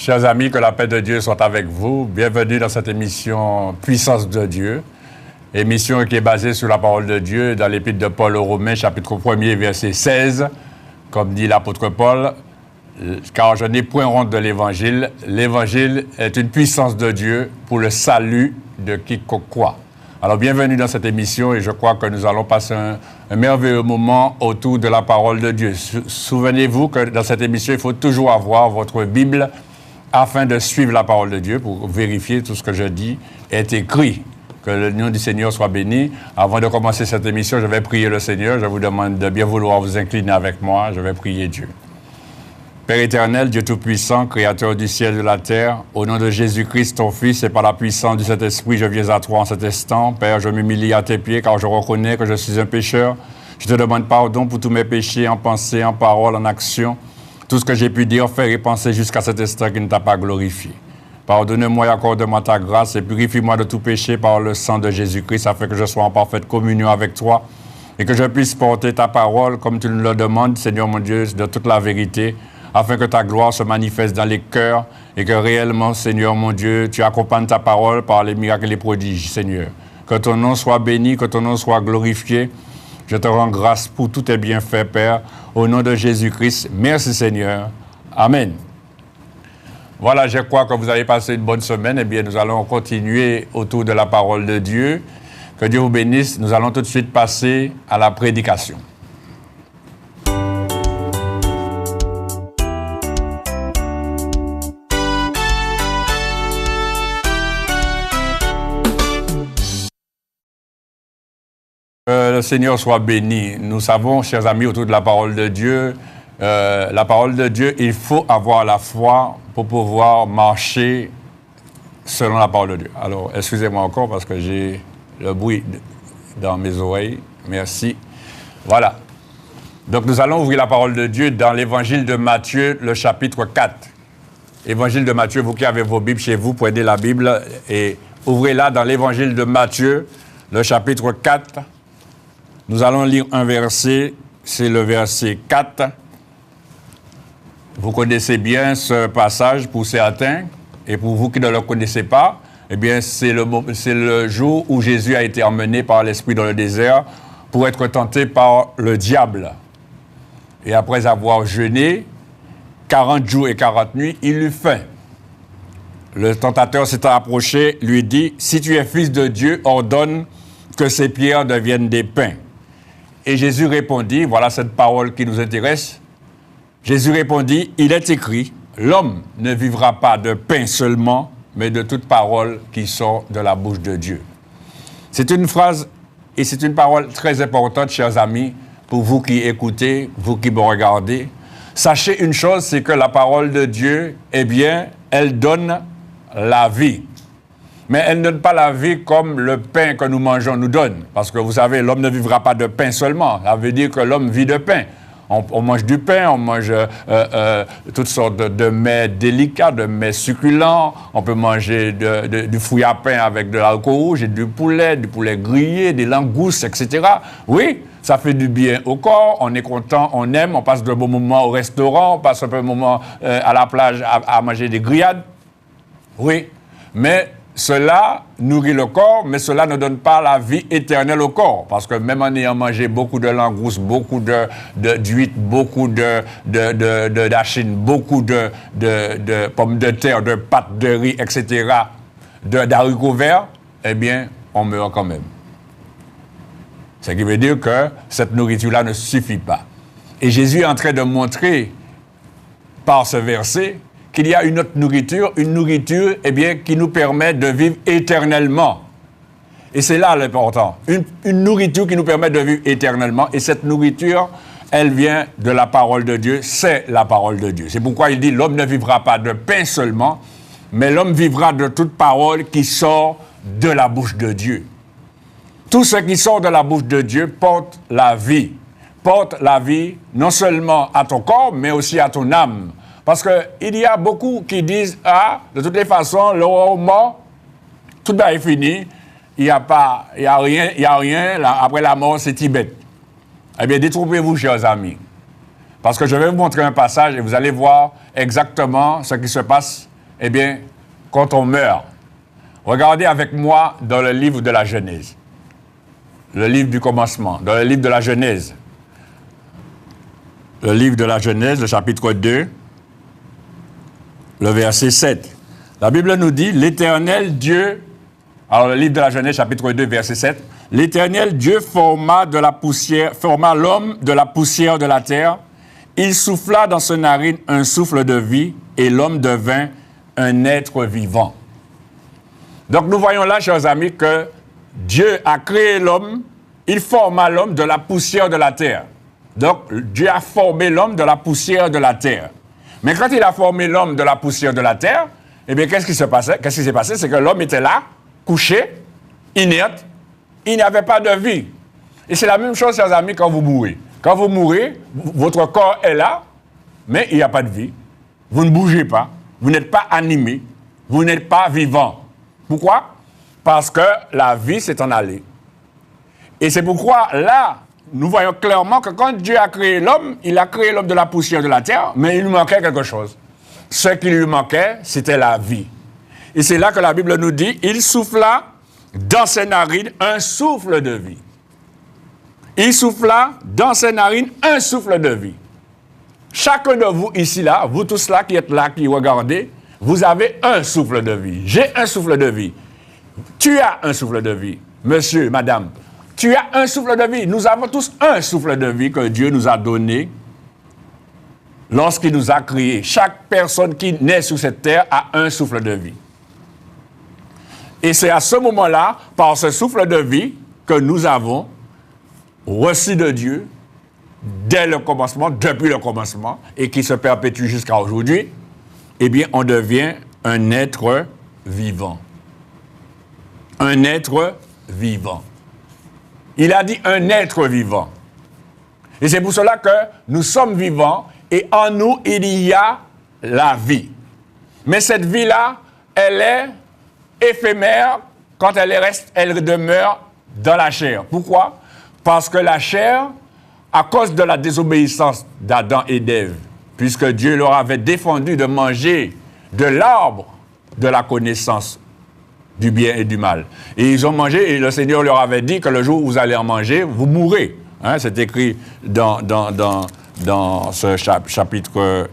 Chers amis, que la paix de Dieu soit avec vous. Bienvenue dans cette émission Puissance de Dieu. Émission qui est basée sur la parole de Dieu dans l'épître de Paul aux Romains, chapitre 1er, verset 16. Comme dit l'apôtre Paul, car je n'ai point honte de l'Évangile. L'Évangile est une puissance de Dieu pour le salut de quiconque croit. Alors, bienvenue dans cette émission et je crois que nous allons passer un merveilleux moment autour de la parole de Dieu. Souvenez-vous que dans cette émission, il faut toujours avoir votre Bible afin de suivre la parole de Dieu pour vérifier tout ce que je dis est écrit. Que le nom du Seigneur soit béni. Avant de commencer cette émission, je vais prier le Seigneur. Je vous demande de bien vouloir vous incliner avec moi. Je vais prier Dieu. Père éternel, Dieu Tout-Puissant, Créateur du ciel et de la terre, au nom de Jésus-Christ, ton Fils, et par la puissance du Saint-Esprit, je viens à toi en cet instant. Père, je m'humilie à tes pieds, car je reconnais que je suis un pécheur. Je te demande pardon pour tous mes péchés, en pensée, en parole, en action. Tout ce que j'ai pu dire, faire et penser jusqu'à cet instant qui ne t'a pas glorifié. Pardonne-moi et accorde-moi ta grâce et purifie-moi de tout péché par le sang de Jésus-Christ, afin que je sois en parfaite communion avec toi et que je puisse porter ta parole comme tu nous le demandes, Seigneur mon Dieu, de toute la vérité, afin que ta gloire se manifeste dans les cœurs et que réellement, Seigneur mon Dieu, tu accompagnes ta parole par les miracles et les prodiges, Seigneur. Que ton nom soit béni, que ton nom soit glorifié. Je te rends grâce pour tous tes bienfaits, Père, au nom de Jésus-Christ. Merci, Seigneur. Amen. Voilà, je crois que vous avez passé une bonne semaine. Eh bien, nous allons continuer autour de la parole de Dieu. Que Dieu vous bénisse. Nous allons tout de suite passer à la prédication. Le Seigneur soit béni. Nous savons, chers amis, autour de la parole de Dieu, il faut avoir la foi pour pouvoir marcher selon la parole de Dieu. Alors, excusez-moi encore parce que j'ai le bruit dans mes oreilles. Merci. Voilà. Donc, nous allons ouvrir la parole de Dieu dans l'Évangile de Matthieu, le chapitre 4. Évangile de Matthieu, vous qui avez vos Bibles chez vous, prenez la Bible et ouvrez-la dans l'Évangile de Matthieu, le chapitre 4. Nous allons lire un verset, c'est le verset 4. Vous connaissez bien ce passage pour certains, et pour vous qui ne le connaissez pas, eh bien, c'est le jour où Jésus a été emmené par l'Esprit dans le désert pour être tenté par le diable. Et après avoir jeûné 40 jours et 40 nuits, il eut faim. Le tentateur s'est approché, lui dit, « Si tu es fils de Dieu, ordonne que ces pierres deviennent des pains. » Et Jésus répondit, voilà cette parole qui nous intéresse, Jésus répondit, il est écrit, l'homme ne vivra pas de pain seulement, mais de toute parole qui sort de la bouche de Dieu. C'est une phrase et c'est une parole très importante, chers amis, pour vous qui écoutez, vous qui me regardez. Sachez une chose, c'est que la parole de Dieu, eh bien, elle donne la vie. Mais elle ne donne pas la vie comme le pain que nous mangeons nous donne. Parce que vous savez, l'homme ne vivra pas de pain seulement. Ça veut dire que l'homme vit de pain. On mange du pain, on mange toutes sortes de mets délicats, de mets succulents. On peut manger du fruit à pain avec de l'alcool rouge, et du poulet grillé, des langoustes, etc. Oui, ça fait du bien au corps, on est content, on aime, on passe de bons moments au restaurant, on passe un peu de moments à la plage à manger des grillades. Oui, mais cela nourrit le corps, mais cela ne donne pas la vie éternelle au corps. Parce que même en ayant mangé beaucoup de langoustes, beaucoup d'huîtres, beaucoup d'achines, beaucoup de pommes de terre, de pâtes de riz, etc., d'haricots verts, eh bien, on meurt quand même. Ce qui veut dire que cette nourriture-là ne suffit pas. Et Jésus est en train de montrer, par ce verset, qu'il y a une autre nourriture, eh bien, qui nous permet de vivre éternellement. Et c'est là l'important. Une nourriture qui nous permet de vivre éternellement. Et cette nourriture, elle vient de la parole de Dieu. C'est la parole de Dieu. C'est pourquoi il dit, l'homme ne vivra pas de pain seulement, mais l'homme vivra de toute parole qui sort de la bouche de Dieu. Tout ce qui sort de la bouche de Dieu porte la vie. Porte la vie non seulement à ton corps, mais aussi à ton âme. Parce qu'il y a beaucoup qui disent, ah, de toutes les façons, le mort, tout est fini, il n'y a rien, là, après la mort, c'est Tibet. Eh bien, détrompez-vous, chers amis. Parce que je vais vous montrer un passage et vous allez voir exactement ce qui se passe eh bien, quand on meurt, regardez avec moi dans le livre de la Genèse, le livre du commencement, dans le livre de la Genèse, le livre de la Genèse, le chapitre 2, le verset 7. La Bible nous dit, l'Éternel Dieu, alors le livre de la Genèse, chapitre 2, verset 7, l'Éternel Dieu forma l'homme de la poussière de la terre, il souffla dans ses narines un souffle de vie, et l'homme devint un être vivant. Donc nous voyons là, chers amis, que Dieu a créé l'homme, il forma l'homme de la poussière de la terre. Donc Dieu a formé l'homme de la poussière de la terre. Mais quand il a formé l'homme de la poussière de la terre, eh bien, qu'est-ce qui s'est passé? Qu'est-ce qui s'est passé? C'est que l'homme était là, couché, inerte, il n'avait pas de vie. Et c'est la même chose, chers amis, quand vous mourrez. Quand vous mourrez, votre corps est là, mais il n'y a pas de vie. Vous ne bougez pas, vous n'êtes pas animé, vous n'êtes pas vivant. Pourquoi? Parce que la vie s'est en allée. Et c'est pourquoi, là, nous voyons clairement que quand Dieu a créé l'homme, il a créé l'homme de la poussière de la terre, mais il lui manquait quelque chose. Ce qui lui manquait, c'était la vie. Et c'est là que la Bible nous dit, il souffla dans ses narines un souffle de vie. Il souffla dans ses narines un souffle de vie. Chacun de vous ici, là, vous tous là qui êtes là, qui regardez, vous avez un souffle de vie. J'ai un souffle de vie. Tu as un souffle de vie. Monsieur, madame, tu as un souffle de vie. Nous avons tous un souffle de vie que Dieu nous a donné lorsqu'il nous a créés. Chaque personne qui naît sur cette terre a un souffle de vie. Et c'est à ce moment-là, par ce souffle de vie, que nous avons reçu de Dieu, dès le commencement, depuis le commencement, et qui se perpétue jusqu'à aujourd'hui, eh bien, on devient un être vivant. Un être vivant. Il a dit un être vivant. Et c'est pour cela que nous sommes vivants, et en nous, il y a la vie. Mais cette vie-là, elle est éphémère quand elle demeure dans la chair. Pourquoi? Parce que la chair, à cause de la désobéissance d'Adam et d'Ève, puisque Dieu leur avait défendu de manger de l'arbre de la connaissance du bien et du mal. Et ils ont mangé, et le Seigneur leur avait dit que le jour où vous allez en manger, vous mourrez. Hein, c'est écrit dans ce chapitre,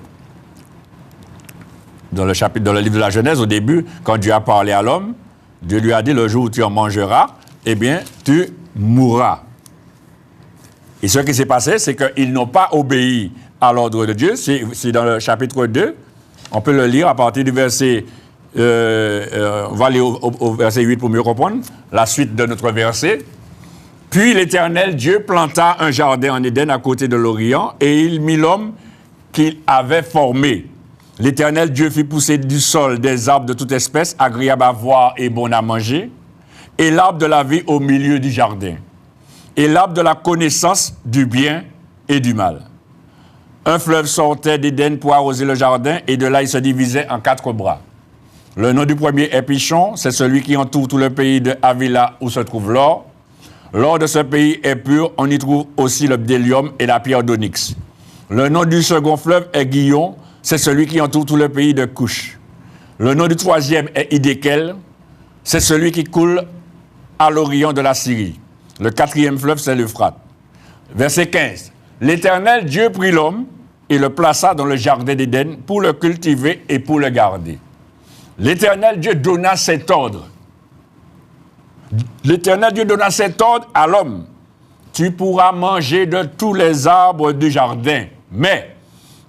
dans le livre de la Genèse, au début, quand Dieu a parlé à l'homme, Dieu lui a dit, le jour où tu en mangeras, eh bien, tu mourras. Et ce qui s'est passé, c'est qu'ils n'ont pas obéi à l'ordre de Dieu. C'est dans le chapitre 2. On peut le lire à partir du verset... on va aller au verset 8 pour mieux comprendre la suite de notre verset. Puis l'Éternel Dieu planta un jardin en Éden à côté de l'Orient, et il mit l'homme qu'il avait formé. L'Éternel Dieu fit pousser du sol des arbres de toute espèce, agréables à voir et bons à manger, et l'arbre de la vie au milieu du jardin, et l'arbre de la connaissance du bien et du mal. Un fleuve sortait d'Éden pour arroser le jardin, et de là il se divisait en 4 bras. Le nom du premier est Pichon, c'est celui qui entoure tout le pays de Havila où se trouve l'or. L'or de ce pays est pur, on y trouve aussi le bdellium et la pierre d'onyx. Le nom du second fleuve est Guillon, c'est celui qui entoure tout le pays de Couche. Le nom du troisième est Hidékel, c'est celui qui coule à l'orient de la Syrie. Le quatrième fleuve, c'est l'Euphrate. Verset 15. L'Éternel Dieu prit l'homme et le plaça dans le jardin d'Éden pour le cultiver et pour le garder. L'Éternel Dieu donna cet ordre. L'Éternel Dieu donna cet ordre à l'homme. Tu pourras manger de tous les arbres du jardin, mais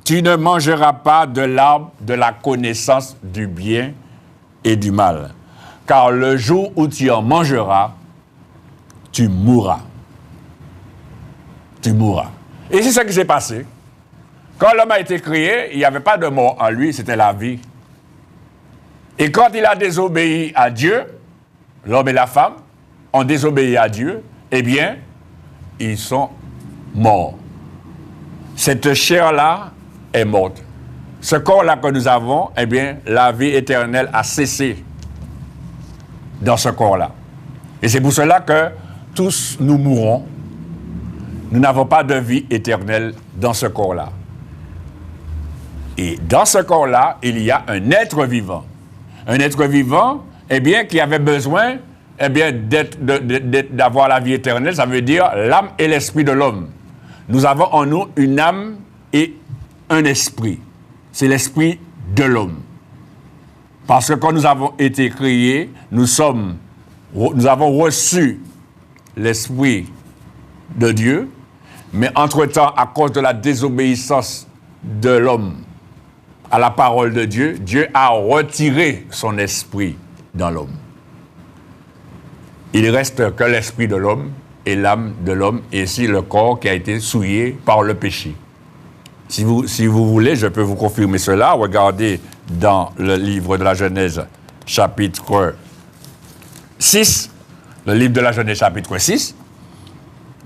tu ne mangeras pas de l'arbre de la connaissance du bien et du mal. Car le jour où tu en mangeras, tu mourras. Tu mourras. Et c'est ce qui s'est passé. Quand l'homme a été créé, il n'y avait pas de mort en lui, c'était la vie. Et quand il a désobéi à Dieu, l'homme et la femme ont désobéi à Dieu, eh bien, ils sont morts. Cette chair-là est morte. Ce corps-là que nous avons, eh bien, la vie éternelle a cessé dans ce corps-là. Et c'est pour cela que tous nous mourrons. Nous n'avons pas de vie éternelle dans ce corps-là. Et dans ce corps-là, il y a un être vivant. Un être vivant, eh bien, qui avait besoin, eh bien, d'avoir la vie éternelle, ça veut dire l'âme et l'esprit de l'homme. Nous avons en nous une âme et un esprit. C'est l'esprit de l'homme. Parce que quand nous avons été créés, nous avons reçu l'esprit de Dieu, mais entre-temps, à cause de la désobéissance de l'homme à la parole de Dieu, Dieu a retiré son esprit dans l'homme. Il reste que l'esprit de l'homme et l'âme de l'homme, et ici le corps qui a été souillé par le péché. Si vous voulez, je peux vous confirmer cela. Regardez dans le livre de la Genèse, chapitre 6, le livre de la Genèse, chapitre 6,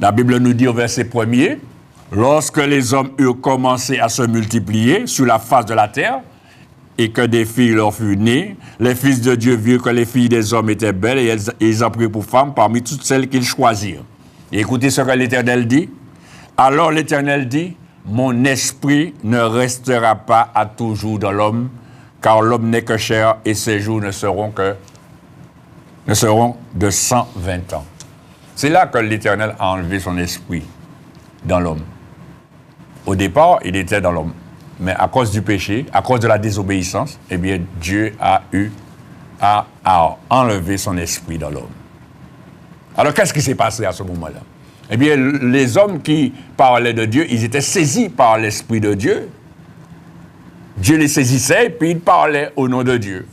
la Bible nous dit au verset 1er, « Lorsque les hommes eurent commencé à se multiplier sur la face de la terre, et que des filles leur furent nées, les fils de Dieu virent que les filles des hommes étaient belles, et ils en prirent pour femmes parmi toutes celles qu'ils choisirent. » Et écoutez ce que l'Éternel dit. « Alors l'Éternel dit, « Mon esprit ne restera pas à toujours dans l'homme, car l'homme n'est que chair, et ses jours ne seront de 120 ans. » C'est là que l'Éternel a enlevé son esprit dans l'homme. Au départ, il était dans l'homme. Mais à cause du péché, à cause de la désobéissance, eh bien, Dieu a enlevé son esprit dans l'homme. Alors, qu'est-ce qui s'est passé à ce moment-là? Eh bien, les hommes qui parlaient de Dieu, ils étaient saisis par l'esprit de Dieu. Dieu les saisissait et puis ils parlaient au nom de Dieu.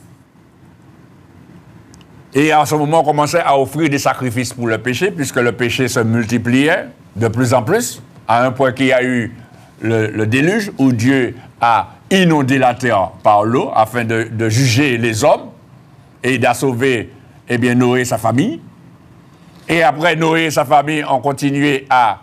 Et à ce moment, on commençait à offrir des sacrifices pour le péché, puisque le péché se multipliait de plus en plus, à un point qu'il y a eu le déluge, où Dieu a inondé la terre par l'eau, afin de juger les hommes, et d'assauver, eh bien, Noé et sa famille. Et après, Noé et sa famille ont continué à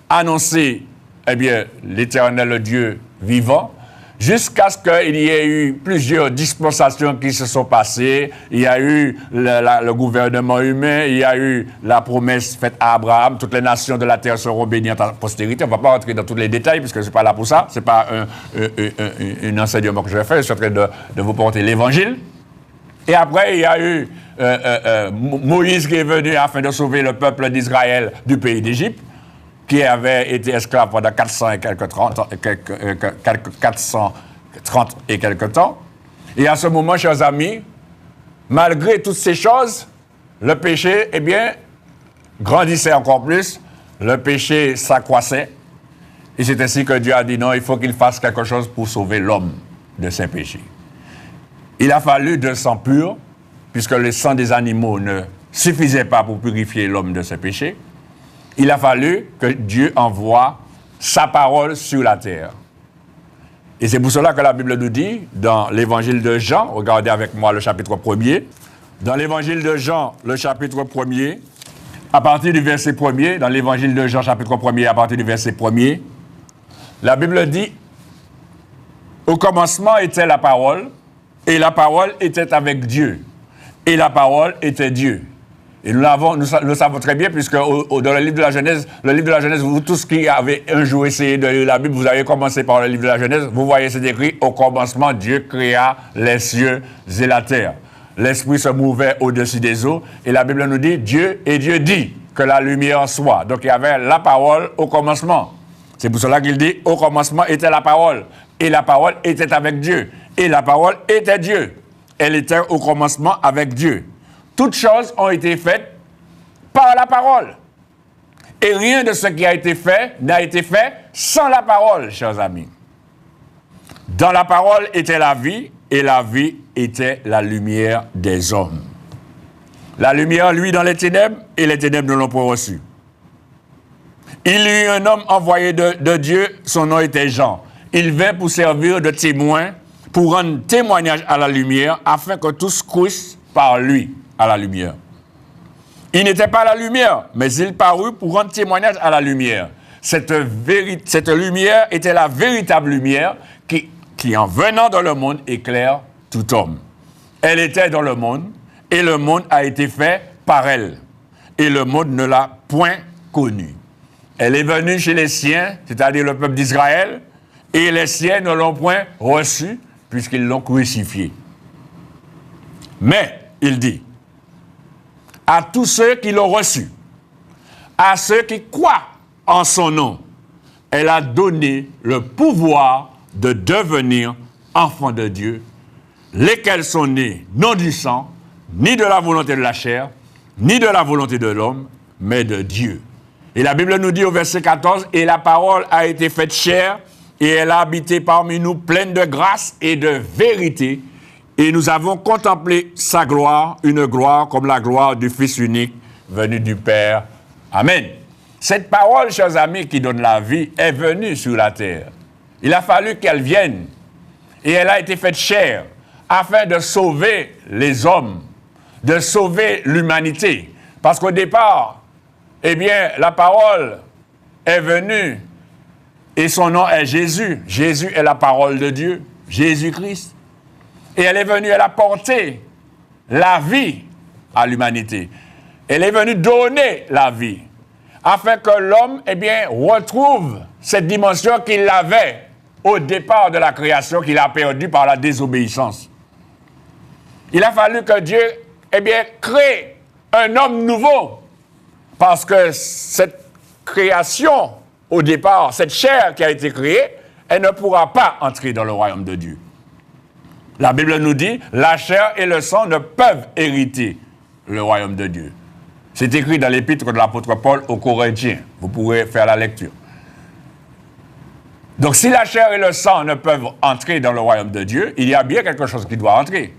annoncer, eh bien, l'Éternel Dieu vivant, jusqu'à ce qu'il y ait eu plusieurs dispensations qui se sont passées. Il y a eu le gouvernement humain, il y a eu la promesse faite à Abraham, toutes les nations de la terre seront bénies en ta postérité. On ne va pas rentrer dans tous les détails, puisque je ne suis pas là pour ça. Ce n'est pas un enseignement que je vais faire, je suis en train de vous porter l'Évangile. Et après, il y a eu Moïse qui est venu afin de sauver le peuple d'Israël du pays d'Égypte, qui avait été esclave pendant 430 et quelques temps. Et à ce moment, chers amis, malgré toutes ces choses, le péché, eh bien, grandissait encore plus, le péché s'accroissait, et c'est ainsi que Dieu a dit non, il faut qu'il fasse quelque chose pour sauver l'homme de ses péchés. Il a fallu de sang pur, puisque le sang des animaux ne suffisait pas pour purifier l'homme de ses péchés. Il a fallu que Dieu envoie sa parole sur la terre. Et c'est pour cela que la Bible nous dit, dans l'évangile de Jean, regardez avec moi le chapitre 1er, dans l'évangile de Jean, le chapitre 1er, à partir du verset 1er, dans l'évangile de Jean, chapitre 1er, à partir du verset 1er, la Bible dit, « Au commencement était la parole, et la parole était avec Dieu, et la parole était Dieu. » Et nous le savons très bien, puisque dans le livre de la Genèse, vous tous qui avez un jour essayé de lire la Bible, vous avez commencé par le livre de la Genèse, vous voyez, c'est écrit, au commencement, Dieu créa les cieux et la terre. L'Esprit se mouvait au-dessus des eaux, et la Bible nous dit, Dieu dit que la lumière soit. Donc il y avait la parole au commencement. C'est pour cela qu'il dit, au commencement était la parole, et la parole était avec Dieu, et la parole était Dieu. Elle était au commencement avec Dieu. Toutes choses ont été faites par la parole. Et rien de ce qui a été fait n'a été fait sans la parole, chers amis. Dans la parole était la vie, et la vie était la lumière des hommes. La lumière, lui, dans les ténèbres, et les ténèbres ne l'ont pas reçu. Il y eut un homme envoyé de Dieu, son nom était Jean. Il vint pour servir de témoin, pour rendre témoignage à la lumière, afin que tous crissent par lui à la lumière. Il n'était pas la lumière, mais il parut pour rendre témoignage à la lumière. Cette lumière était la véritable lumière qui, en venant dans le monde, éclaire tout homme. Elle était dans le monde, et le monde a été fait par elle. Et le monde ne l'a point connue. Elle est venue chez les siens, c'est-à-dire le peuple d'Israël, et les siens ne l'ont point reçu, puisqu'ils l'ont crucifié. Mais, il dit, à tous ceux qui l'ont reçu, à ceux qui croient en son nom, elle a donné le pouvoir de devenir enfants de Dieu, lesquels sont nés non du sang, ni de la volonté de la chair, ni de la volonté de l'homme, mais de Dieu. Et la Bible nous dit au verset 14, « Et la parole a été faite chair, et elle a habité parmi nous pleine de grâce et de vérité, et nous avons contemplé sa gloire, une gloire comme la gloire du Fils unique venu du Père. » Amen. Cette parole, chers amis, qui donne la vie, est venue sur la terre. Il a fallu qu'elle vienne, et elle a été faite chair, afin de sauver les hommes, de sauver l'humanité. Parce qu'au départ, eh bien, la parole est venue, et son nom est Jésus. Jésus est la parole de Dieu, Jésus-Christ. Et elle est venue, elle a porté la vie à l'humanité. Elle est venue donner la vie, afin que l'homme, eh bien, retrouve cette dimension qu'il avait au départ de la création, qu'il a perdue par la désobéissance. Il a fallu que Dieu, eh bien, crée un homme nouveau, parce que cette création, au départ, cette chair qui a été créée, elle ne pourra pas entrer dans le royaume de Dieu. La Bible nous dit, la chair et le sang ne peuvent hériter le royaume de Dieu. C'est écrit dans l'épître de l'apôtre Paul aux Corinthiens. Vous pourrez faire la lecture. Donc, si la chair et le sang ne peuvent entrer dans le royaume de Dieu, il y a bien quelque chose qui doit entrer.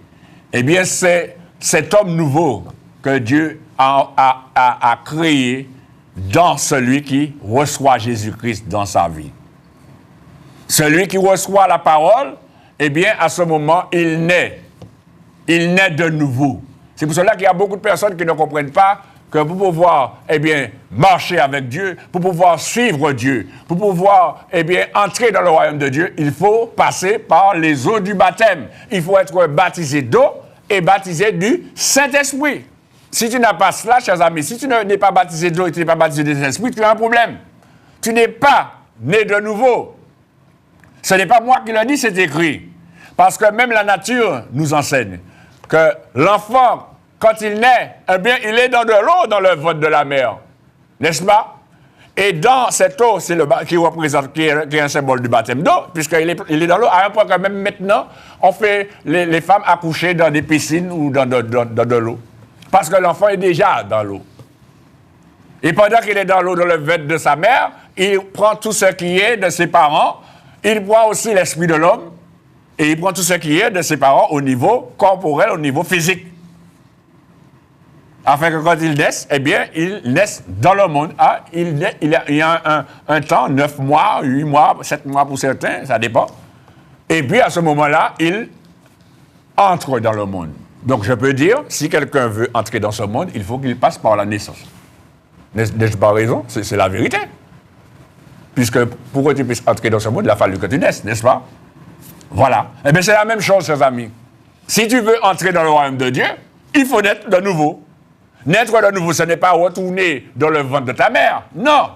Eh bien, c'est cet homme nouveau que Dieu a créé dans celui qui reçoit Jésus-Christ dans sa vie. Celui qui reçoit la parole, eh bien, à ce moment, il naît. Il naît de nouveau. C'est pour cela qu'il y a beaucoup de personnes qui ne comprennent pas que pour pouvoir, eh bien, marcher avec Dieu, pour pouvoir suivre Dieu, pour pouvoir, eh bien, entrer dans le royaume de Dieu, il faut passer par les eaux du baptême. Il faut être baptisé d'eau et baptisé du Saint-Esprit. Si tu n'as pas cela, chers amis, si tu n'es pas baptisé d'eau et tu n'es pas baptisé du Saint-Esprit, tu as un problème. Tu n'es pas né de nouveau. Ce n'est pas moi qui le dis, c'est écrit. Parce que même la nature nous enseigne que l'enfant, quand il naît, eh bien, il est dans de l'eau dans le ventre de la mère. N'est-ce pas? Et dans cette eau, c'est qui est un symbole du baptême d'eau, puisqu'il est dans l'eau, à un point que même maintenant, on fait les femmes accoucher dans des piscines ou dans de l'eau. Parce que l'enfant est déjà dans l'eau. Et pendant qu'il est dans l'eau, dans le ventre de sa mère, il prend tout ce qui est de ses parents, il prend aussi l'esprit de l'homme, et il prend tout ce qui est de ses parents au niveau corporel, au niveau physique. Afin que quand ils naissent, eh bien, ils naissent dans le monde. Ah, il y a un temps, 9 mois, 8 mois, 7 mois pour certains, ça dépend. Et puis, à ce moment-là, ils entrent dans le monde. Donc, je peux dire, si quelqu'un veut entrer dans ce monde, il faut qu'il passe par la naissance. N'ai-je pas raison? C'est la vérité. Puisque pour que tu puisses entrer dans ce monde, il a fallu que tu naisses, n'est-ce pas? Voilà. Eh bien, c'est la même chose, chers amis. Si tu veux entrer dans le royaume de Dieu, il faut naître de nouveau. Naître de nouveau, ce n'est pas retourner dans le ventre de ta mère. Non.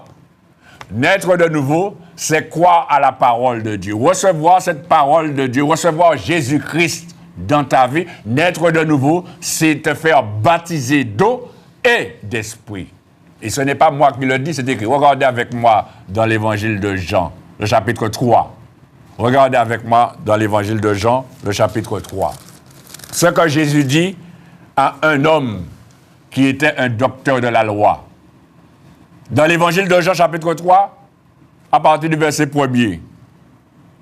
Naître de nouveau, c'est croire à la parole de Dieu. Recevoir cette parole de Dieu, recevoir Jésus-Christ dans ta vie. Naître de nouveau, c'est te faire baptiser d'eau et d'esprit. Et ce n'est pas moi qui le dis, c'est écrit. Regardez avec moi dans l'évangile de Jean, le chapitre 3. Regardez avec moi dans l'évangile de Jean, le chapitre 3. Ce que Jésus dit à un homme qui était un docteur de la loi. Dans l'évangile de Jean, chapitre 3, à partir du verset 1er.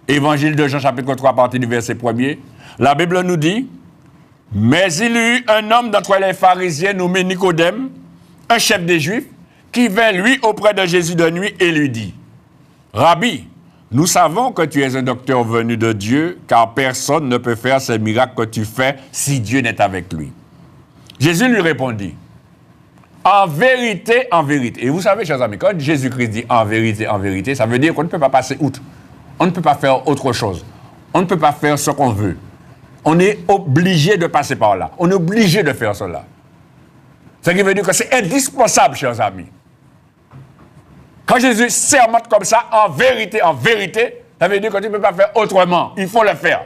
Évangile de Jean, chapitre 3, à partir du verset 1er. La Bible nous dit, « Mais il y eut un homme d'entre les pharisiens nommé Nicodème, un chef des Juifs, qui vint, lui, auprès de Jésus de nuit et lui dit, « Rabbi, nous savons que tu es un docteur venu de Dieu, car personne ne peut faire ces miracles que tu fais si Dieu n'est avec lui. » Jésus lui répondit, « En vérité, et vous savez, chers amis, quand Jésus-Christ dit en vérité, ça veut dire qu'on ne peut pas passer outre. On ne peut pas faire autre chose. On ne peut pas faire ce qu'on veut. On est obligé de passer par là. On est obligé de faire cela. Ce qui veut dire que c'est indispensable, chers amis. Quand Jésus sermente comme ça, en vérité, Ça veut dire que tu ne peux pas faire autrement. Il faut le faire.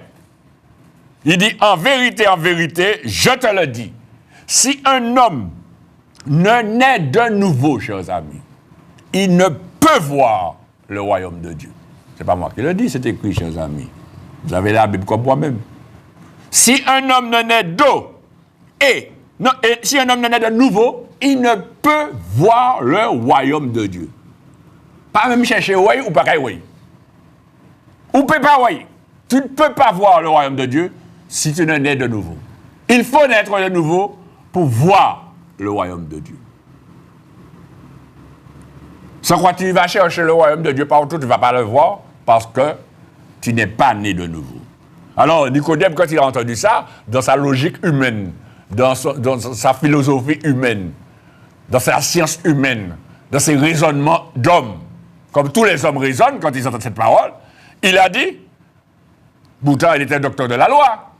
Il dit, en vérité, je te le dis. Si un homme ne naît de nouveau, chers amis, il ne peut voir le royaume de Dieu. Ce n'est pas moi qui le dis, c'est écrit, chers amis. Vous avez la Bible comme moi-même. Si un homme ne naît d'eau et si un homme ne naît de nouveau, il ne peut voir le royaume de Dieu. Pas même chercher oui ou pas oui. Ou peut pas oui. Tu ne peux pas voir le royaume de Dieu si tu ne nais de nouveau. Il faut naître de nouveau pour voir le royaume de Dieu. Sans quoi tu vas chercher le royaume de Dieu partout, tu ne vas pas le voir parce que tu n'es pas né de nouveau. Alors, Nicodème, quand il a entendu ça, dans sa logique humaine, dans sa philosophie humaine, dans sa science humaine, dans ses raisonnements d'homme, comme tous les hommes raisonnent quand ils entendent cette parole, il a dit, pourtant il était docteur de la loi,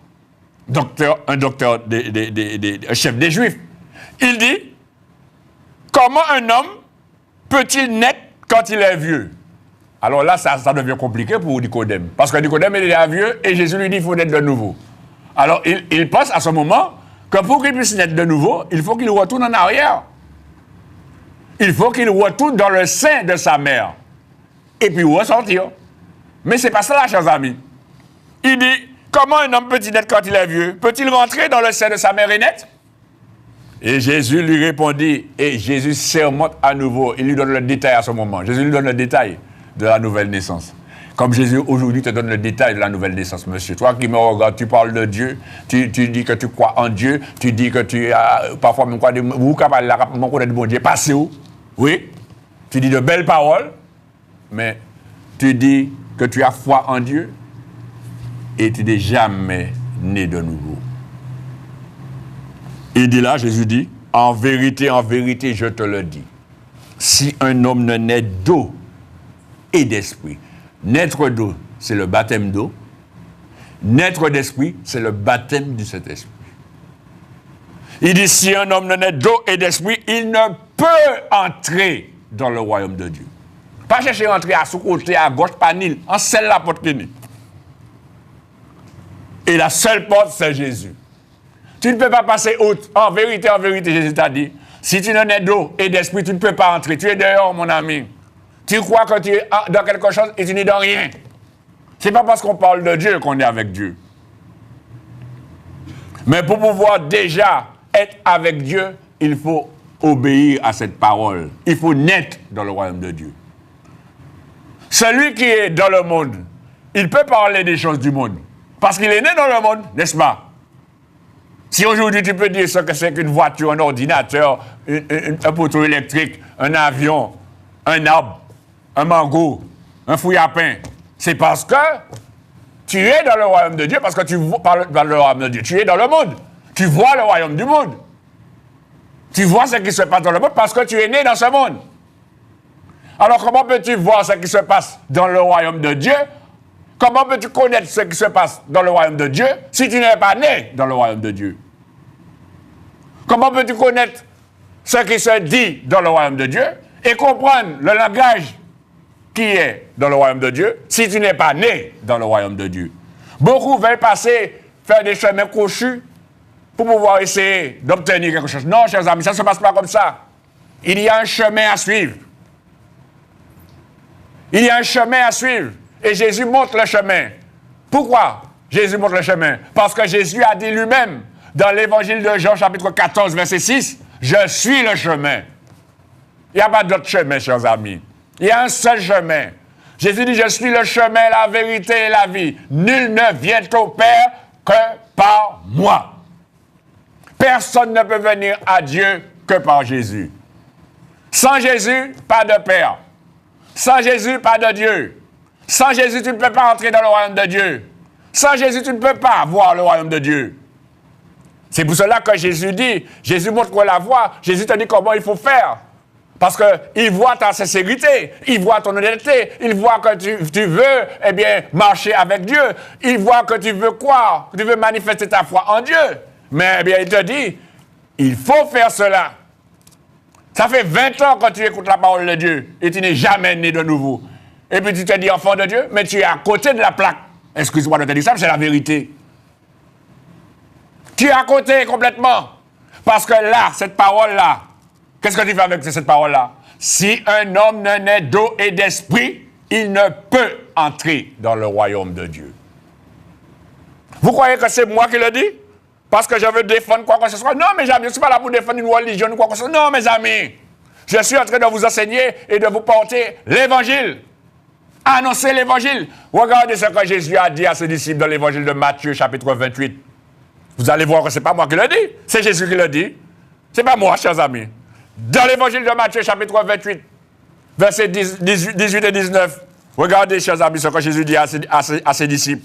un chef des Juifs, il dit, comment un homme peut-il naître quand il est vieux? Alors là, ça devient compliqué pour Nicodème, parce que Nicodème il est vieux et Jésus lui dit, il faut naître de nouveau. Alors il pense à ce moment que pour qu'il puisse naître de nouveau, il faut qu'il retourne en arrière. Il faut qu'il retourne dans le sein de sa mère. Et puis ressortir. Mais c'est pas cela, chers amis. Il dit, comment un homme peut-il naître quand il est vieux? Peut-il rentrer dans le sein de sa mère et naître? Et Jésus lui répondit, et Jésus sermonte à nouveau. Il lui donne le détail à ce moment. Jésus lui donne le détail de la nouvelle naissance. Comme Jésus aujourd'hui te donne le détail de la nouvelle naissance, monsieur. Toi qui me regardes, tu parles de Dieu, tu dis que tu crois en Dieu, tu dis que tu as parfois même quoi, vous parlez de bon Dieu, passez où? Oui, tu dis de belles paroles, mais tu dis que tu as foi en Dieu et tu n'es jamais né de nouveau. Il dit là, Jésus dit, en vérité, je te le dis, si un homme ne naît d'eau et d'esprit, naître d'eau, c'est le baptême d'eau. Naître d'esprit, c'est le baptême du Saint-Esprit. Il dit, si un homme ne naît d'eau et d'esprit, il ne peut entrer dans le royaume de Dieu. Pas chercher à entrer à sous-côté, à gauche, pas nil. En celle la porte qui n'est. Et la seule porte, c'est Jésus. Tu ne peux pas passer outre. En vérité, Jésus t'a dit, si tu ne nais d'eau et d'esprit, tu ne peux pas entrer. Tu es dehors, mon ami. Tu crois que tu es dans quelque chose et tu n'es dans rien. Ce n'est pas parce qu'on parle de Dieu qu'on est avec Dieu. Mais pour pouvoir déjà être avec Dieu, il faut obéir à cette parole. Il faut naître dans le royaume de Dieu. Celui qui est dans le monde, il peut parler des choses du monde. Parce qu'il est né dans le monde, n'est-ce pas? Si aujourd'hui tu peux dire ce que c'est qu'une voiture, un ordinateur, un poteau électrique, un avion, un arbre, un mango, un fouille à pain, c'est parce que tu es dans le royaume de Dieu, parce que tu parles dans le royaume de Dieu. Tu es dans le monde. Tu vois le royaume du monde. Tu vois ce qui se passe dans le monde parce que tu es né dans ce monde. Alors comment peux-tu voir ce qui se passe dans le royaume de Dieu? Comment peux-tu connaître ce qui se passe dans le royaume de Dieu si tu n'es pas né dans le royaume de Dieu? Comment peux-tu connaître ce qui se dit dans le royaume de Dieu et comprendre le langage qui est dans le royaume de Dieu si tu n'es pas né dans le royaume de Dieu? Beaucoup veulent faire des chemins crochus pour pouvoir essayer d'obtenir quelque chose. Non, chers amis, ça ne se passe pas comme ça. Il y a un chemin à suivre. Il y a un chemin à suivre. Et Jésus montre le chemin. Pourquoi Jésus montre le chemin? Parce que Jésus a dit lui-même, dans l'évangile de Jean, chapitre 14, verset 6, « Je suis le chemin ». Il n'y a pas d'autre chemin, chers amis. Il y a un seul chemin. Jésus dit, « Je suis le chemin, la vérité et la vie. Nul ne vient au Père que par moi. » Personne ne peut venir à Dieu que par Jésus. Sans Jésus, pas de Père. Sans Jésus, pas de Dieu. Sans Jésus, tu ne peux pas entrer dans le royaume de Dieu. Sans Jésus, tu ne peux pas voir le royaume de Dieu. C'est pour cela que Jésus dit, Jésus montre quoi la voie, Jésus te dit comment il faut faire. Parce qu'il voit ta sincérité, il voit ton honnêteté, il voit que tu veux, eh bien, marcher avec Dieu. Il voit que tu veux croire, que tu veux manifester ta foi en Dieu. Mais, eh bien, il te dit, il faut faire cela. Ça fait 20 ans que tu écoutes la parole de Dieu et tu n'es jamais né de nouveau. et puis tu te dis enfant de Dieu, mais tu es à côté de la plaque. Excuse-moi de te dire ça, mais c'est la vérité. Tu es à côté complètement. Parce que là, cette parole-là, qu'est-ce que tu fais avec cette parole-là? Si un homme ne naît d'eau et d'esprit, il ne peut entrer dans le royaume de Dieu. Vous croyez que c'est moi qui le dis? Parce que je veux défendre quoi que ce soit? Non, mes amis, je ne suis pas là pour défendre une religion ou quoi que ce soit. Non, mes amis. Je suis en train de vous enseigner et de vous porter l'évangile. Annoncer l'évangile. Regardez ce que Jésus a dit à ses disciples dans l'évangile de Matthieu, chapitre 28. Vous allez voir que ce n'est pas moi qui le dis. C'est Jésus qui le dit. Ce n'est pas moi, chers amis. Dans l'évangile de Matthieu, chapitre 28, versets 18 et 19. Regardez, chers amis, ce que Jésus dit à ses disciples.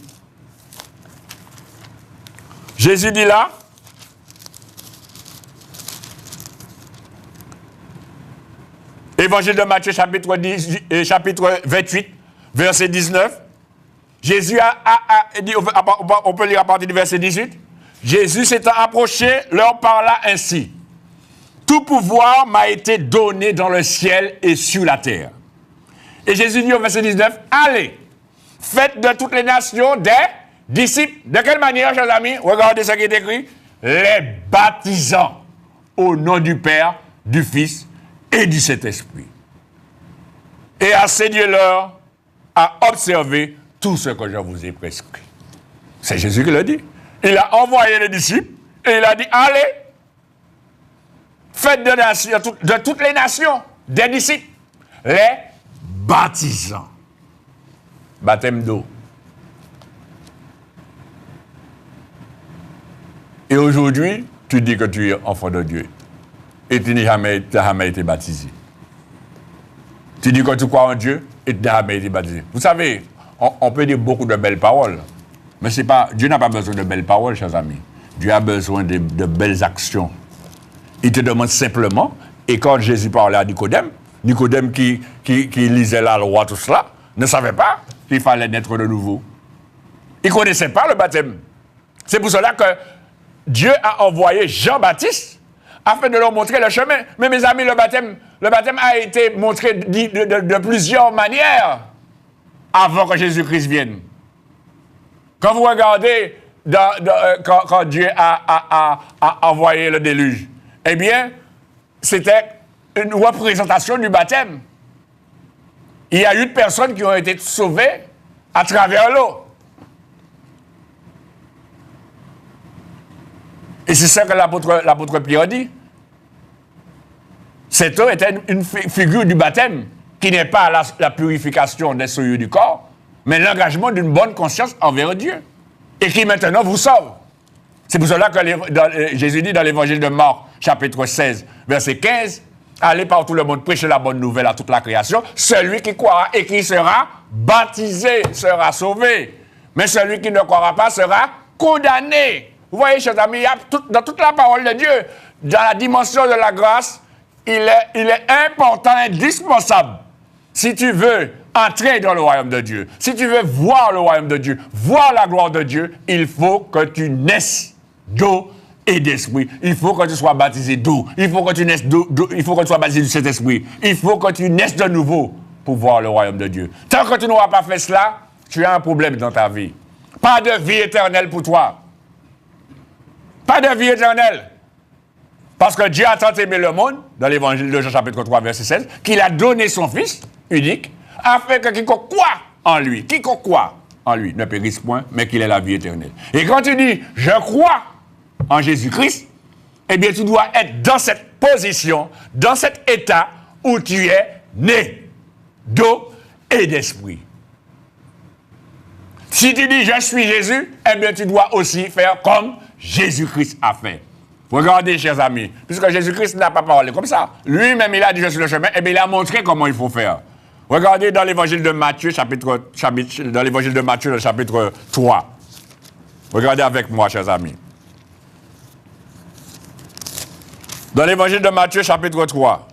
Jésus dit là, évangile de Matthieu, chapitre 28, verset 19, Jésus a dit, on peut lire à partir du verset 18, Jésus s'étant approché, leur parla ainsi. Tout pouvoir m'a été donné dans le ciel et sur la terre. Et Jésus dit au verset 19, allez, faites de toutes les nations des disciples. De quelle manière, chers amis? Regardez ce qui est écrit. Les baptisant au nom du Père, du Fils et du Saint-Esprit. Et enseignez-leur à observer tout ce que je vous ai prescrit. C'est Jésus qui le dit. Il a envoyé les disciples et il a dit, allez, faites de toutes les nations des disciples, les baptisant. Baptême d'eau. Et aujourd'hui, tu dis que tu es enfant de Dieu. Et tu n'as jamais été baptisé. Tu dis que tu crois en Dieu et tu n'as jamais été baptisé. Vous savez, on peut dire beaucoup de belles paroles. Mais c'est pas, Dieu n'a pas besoin de belles paroles, chers amis. Dieu a besoin de belles actions. Il te demande simplement, et quand Jésus parlait à Nicodème, Nicodème qui lisait la loi, tout cela, ne savait pas qu'il fallait naître de nouveau. Il ne connaissait pas le baptême. C'est pour cela que Dieu a envoyé Jean-Baptiste afin de leur montrer le chemin. Mais mes amis, le baptême a été montré de plusieurs manières avant que Jésus-Christ vienne. Quand vous regardez quand Dieu a envoyé le déluge, eh bien, c'était une représentation du baptême. Il y a eu de personnes qui ont été sauvées à travers l'eau. Et c'est ça que l'apôtre Pierre dit. Cette eau était une figure du baptême, qui n'est pas la purification des souillures du corps, mais l'engagement d'une bonne conscience envers Dieu, et qui maintenant vous sauve. C'est pour cela que Jésus dit dans l'évangile de Marc, chapitre 16, verset 15, « Allez par tout le monde, prêchez la bonne nouvelle à toute la création. Celui qui croira et qui sera baptisé sera sauvé. Mais celui qui ne croira pas sera condamné. » Vous voyez, chers amis, dans toute la parole de Dieu, dans la dimension de la grâce, il est important, indispensable, si tu veux entrer dans le royaume de Dieu, si tu veux voir le royaume de Dieu, voir la gloire de Dieu, il faut que tu naisses d'eau et d'esprit. Il faut que tu sois baptisé d'eau. Il faut que tu naisses d'eau. Il faut que tu sois baptisé du Saint-Esprit. Il faut que tu naisses de nouveau pour voir le royaume de Dieu. Tant que tu n'auras pas fait cela, tu as un problème dans ta vie. Pas de vie éternelle pour toi. Pas de vie éternelle. Parce que Dieu a tant aimé le monde, dans l'évangile de Jean chapitre 3, verset 16, qu'il a donné son Fils unique, afin que quiconque croit en lui, ne périsse point, mais qu'il ait la vie éternelle. Et quand tu dis, je crois en Jésus-Christ, eh bien tu dois être dans cette position, dans cet état où tu es né d'eau et d'esprit. Si tu dis, je suis Jésus, eh bien tu dois aussi faire comme Jésus-Christ a fait. Regardez, chers amis, puisque Jésus-Christ n'a pas parlé comme ça. Lui-même, il a dit, je suis le chemin, et bien il a montré comment il faut faire. Regardez dans l'évangile de Matthieu, dans l'évangile de Matthieu, le chapitre 3. Regardez avec moi, chers amis. Dans l'évangile de Matthieu, chapitre 3.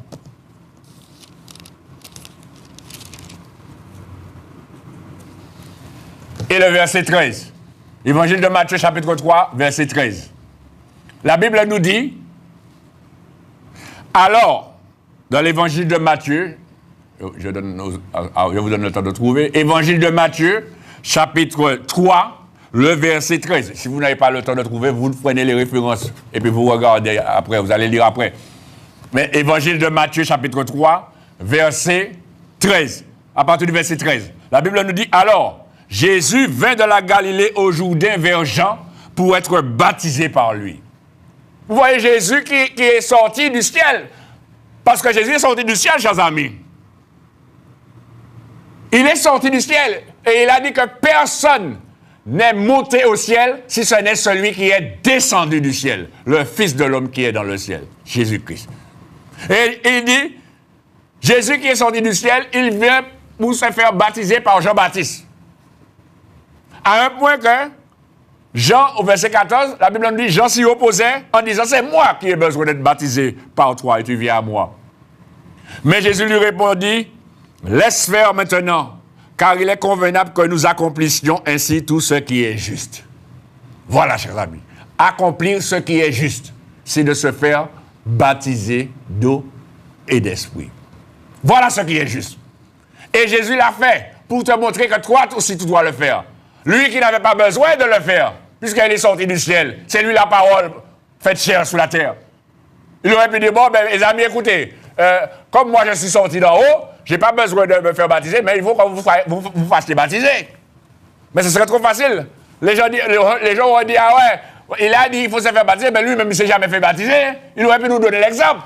Et le verset 13. Évangile de Matthieu, chapitre 3, verset 13. La Bible nous dit, alors, dans l'évangile de Matthieu, je vous donne le temps de trouver. Évangile de Matthieu, chapitre 3, le verset 13. Si vous n'avez pas le temps de trouver, vous prenez les références et puis vous regardez après, vous allez lire après. Mais Évangile de Matthieu, chapitre 3, verset 13. À partir du verset 13. La Bible nous dit, alors, Jésus vint de la Galilée au Jourdain vers Jean pour être baptisé par lui. Vous voyez Jésus qui est sorti du ciel. Parce que Jésus est sorti du ciel, chers amis. Il est sorti du ciel et il a dit que personne n'est monté au ciel si ce n'est celui qui est descendu du ciel, le Fils de l'homme qui est dans le ciel, Jésus-Christ. Et il dit, Jésus qui est sorti du ciel, il vient pour se faire baptiser par Jean-Baptiste. À un point que Jean, au verset 14, la Bible nous dit, Jean s'y opposait en disant, c'est moi qui ai besoin d'être baptisé par toi et tu viens à moi. Mais Jésus lui répondit, laisse faire maintenant, car il est convenable que nous accomplissions ainsi tout ce qui est juste. Voilà, chers amis. Accomplir ce qui est juste, c'est de se faire baptiser d'eau et d'esprit. Voilà ce qui est juste. Et Jésus l'a fait pour te montrer que toi aussi tu dois le faire. Lui qui n'avait pas besoin de le faire, puisqu'il est sorti du ciel. C'est lui la parole faite chair sous la terre. Il aurait pu dire, bon, ben, les amis, écoutez, comme moi je suis sorti d'en haut, je n'ai pas besoin de me faire baptiser, mais il faut que vous fassiez baptiser. Mais ce serait trop facile. Les gens auraient dit, ah ouais, il a dit il faut se faire baptiser, mais lui-même il ne s'est jamais fait baptiser. Il aurait pu nous donner l'exemple.